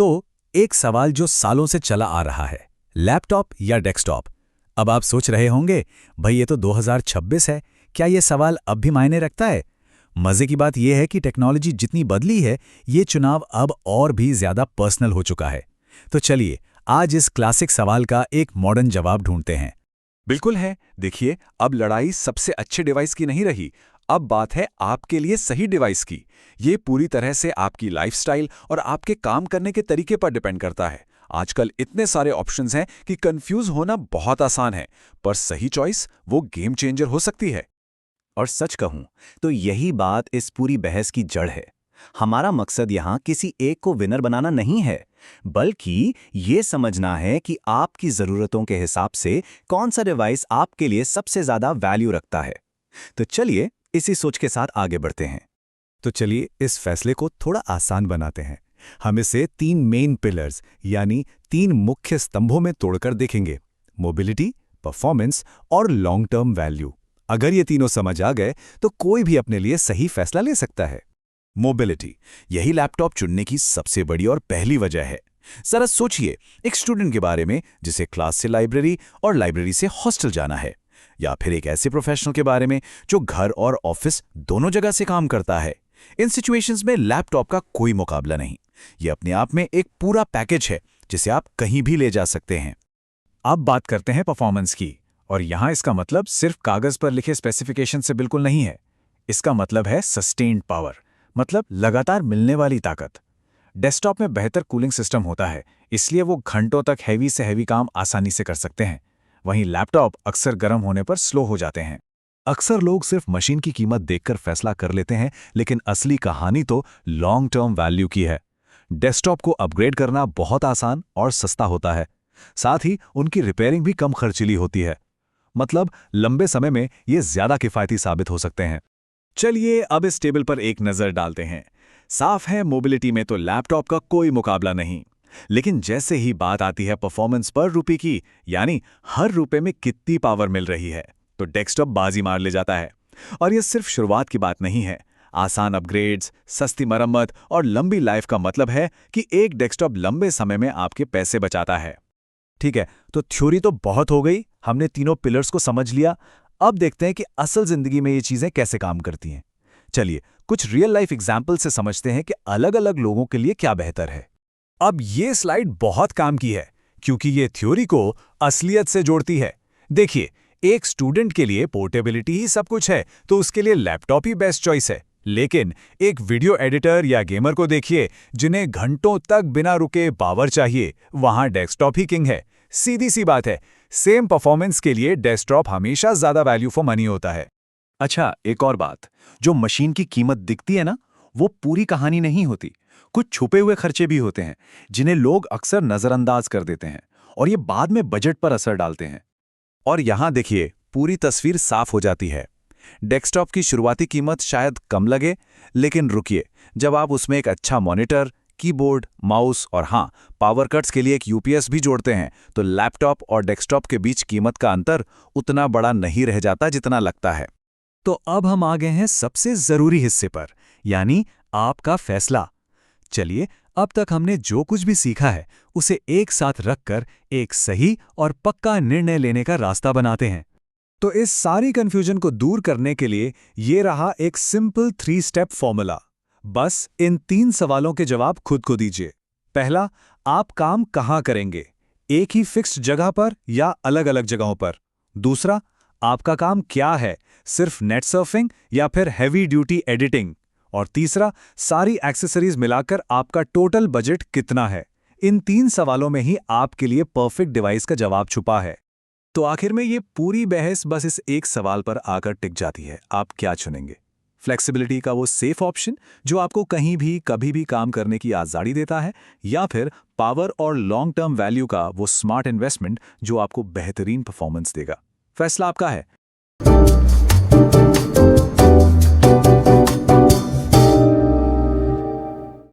तो एक सवाल जो सालों से चला आ रहा है, लैपटॉप या डेस्कटॉप। अब आप सोच रहे होंगे, भाई ये तो 2026 है, क्या ये सवाल अब भी मायने रखता है? मजे की बात यह है कि टेक्नोलॉजी जितनी बदली है, ये चुनाव अब और भी ज्यादा पर्सनल हो चुका है। तो चलिए आज इस क्लासिक सवाल का एक मॉडर्न जवाब ढूंढते हैं। बिल्कुल है। देखिए, अब लड़ाई सबसे अच्छे डिवाइस की नहीं रही। अब बात है आपके लिए सही डिवाइस की। ये पूरी तरह से आपकी लाइफस्टाइल और आपके काम करने के तरीके पर डिपेंड करता है। आजकल इतने सारे ऑप्शंस हैं कि कंफ्यूज होना बहुत आसान है, पर सही चॉइस वो गेम चेंजर हो सकती है। और सच कहूं तो यही बात इस पूरी बहस की जड़ है। हमारा मकसद यहां किसी एक को विनर बनाना नहीं है, बल्कि ये समझना है कि आपकी जरूरतों के हिसाब से कौन सा डिवाइस आपके लिए सबसे ज्यादा वैल्यू रखता है। तो चलिए इसी सोच के साथ आगे बढ़ते हैं। तो चलिए इस फैसले को थोड़ा आसान बनाते हैं। हम इसे 3 मेन पिलर्स यानी 3 मुख्य स्तंभों में तोड़कर देखेंगे: मोबिलिटी, परफॉर्मेंस और लॉन्ग टर्म वैल्यू। अगर ये तीनों समझ आ गए तो कोई भी अपने लिए सही फैसला ले सकता है। मोबिलिटी, यही लैपटॉप चुनने की सबसे बड़ी और पहली वजह है। जरा सोचिए, एक स्टूडेंट के बारे में जिसे क्लास से लाइब्रेरी और लाइब्रेरी से हॉस्टल जाना है, या फिर एक ऐसे प्रोफेशनल के बारे में जो घर और ऑफिस दोनों जगह से काम करता है। इन सिचुएशंस में लैपटॉप का कोई मुकाबला नहीं। ये अपने आप में एक पूरा पैकेज है जिसे आप कहीं भी ले जा सकते हैं। अब बात करते हैं परफॉर्मेंस की, और यहां इसका मतलब सिर्फ कागज पर लिखे स्पेसिफिकेशन से बिल्कुल नहीं है। इसका मतलब है सस्टेन्ड पावर, मतलब लगातार मिलने वाली ताकत। डेस्कटॉप में बेहतर कूलिंग सिस्टम होता है, इसलिए वो घंटों तक हैवी से हैवी काम आसानी से कर सकते हैं। वहीं लैपटॉप अक्सर गर्म होने पर स्लो हो जाते हैं। अक्सर लोग सिर्फ मशीन की कीमत देखकर फैसला कर लेते हैं, लेकिन असली कहानी तो लॉन्ग टर्म वैल्यू की है। डेस्कटॉप को अपग्रेड करना बहुत आसान और सस्ता होता है। साथ ही उनकी रिपेयरिंग भी कम खर्चीली होती है। मतलब लंबे समय में ये ज्यादा किफायती साबित हो सकते हैं। चलिए अब इस टेबल पर एक नजर डालते हैं। साफ है, मोबिलिटी में तो लैपटॉप का कोई मुकाबला नहीं। लेकिन जैसे ही बात आती है परफॉर्मेंस पर रुपए की, यानी हर रुपए में कितनी पावर मिल रही है, तो डेस्कटॉप बाजी मार ले जाता है। और ये सिर्फ शुरुआत की बात नहीं है। आसान अपग्रेड्स, सस्ती मरम्मत और लंबी लाइफ का मतलब है कि एक डेस्कटॉप लंबे समय में आपके पैसे बचाता है। ठीक है, तो थ्योरी तो बहुत हो गई, हमने तीनों पिलर्स को समझ लिया। अब देखते हैं कि असल जिंदगी में ये चीजें कैसे काम करती हैं। चलिए कुछ रियल लाइफ एग्जाम्पल से समझते हैं कि अलग अलग लोगों के लिए क्या बेहतर है। अब ये स्लाइड बहुत काम की है, क्योंकि ये थ्योरी को असलियत से जोड़ती है। देखिए, एक स्टूडेंट के लिए पोर्टेबिलिटी ही सब कुछ है, तो उसके लिए लैपटॉप ही बेस्ट चॉइस है। लेकिन एक वीडियो एडिटर या गेमर को देखिए, जिन्हें घंटों तक बिना रुके पावर चाहिए, वहां डेस्कटॉप ही किंग है। सीधी सी बात है, सेम परफॉर्मेंस के लिए डेस्कटॉप हमेशा ज्यादा वैल्यू फॉर मनी होता है। अच्छा, एक और बात, जो मशीन की कीमत दिखती है ना, वो पूरी कहानी नहीं होती। कुछ छुपे हुए खर्चे भी होते हैं जिन्हें लोग अक्सर नजरअंदाज कर देते हैं, और ये बाद में बजट पर असर डालते हैं। और यहां देखिए, पूरी तस्वीर साफ हो जाती है। डेस्कटॉप की शुरुआती कीमत शायद कम लगे, लेकिन रुकिए, जब आप उसमें एक अच्छा मॉनिटर, कीबोर्ड, माउस और हाँ, पावर कट्स के लिए एक यूपीएस भी जोड़ते हैं, तो लैपटॉप और डेस्कटॉप के बीच कीमत का अंतर उतना बड़ा नहीं रह जाता जितना लगता है। तो अब हम आ गए हैं सबसे जरूरी हिस्से पर, यानी आपका फैसला। चलिए, अब तक हमने जो कुछ भी सीखा है उसे एक साथ रखकर एक सही और पक्का निर्णय लेने का रास्ता बनाते हैं। तो इस सारी कंफ्यूजन को दूर करने के लिए ये रहा एक सिंपल 3 स्टेप फॉर्मूला। बस इन 3 सवालों के जवाब खुद को दीजिए। पहला, आप काम कहां करेंगे, एक ही फिक्स्ड जगह पर या अलग-अलग जगहों पर? दूसरा, आपका काम क्या है, सिर्फ नेट सर्फिंग या फिर हैवी ड्यूटी एडिटिंग? और तीसरा, सारी एक्सेसरीज मिलाकर आपका टोटल बजट कितना है? इन 3 सवालों में ही आपके लिए परफेक्ट डिवाइस का जवाब छुपा है। तो आखिर में ये पूरी बहस बस इस एक सवाल पर आकर टिक जाती है: आप क्या चुनेंगे? फ्लेक्सिबिलिटी का वो सेफ ऑप्शन जो आपको कहीं भी कभी भी काम करने की आज़ादी देता है, या फिर पावर और लॉन्ग टर्म वैल्यू का वो स्मार्ट इन्वेस्टमेंट जो आपको बेहतरीन परफॉर्मेंस देगा? फैसला आपका है।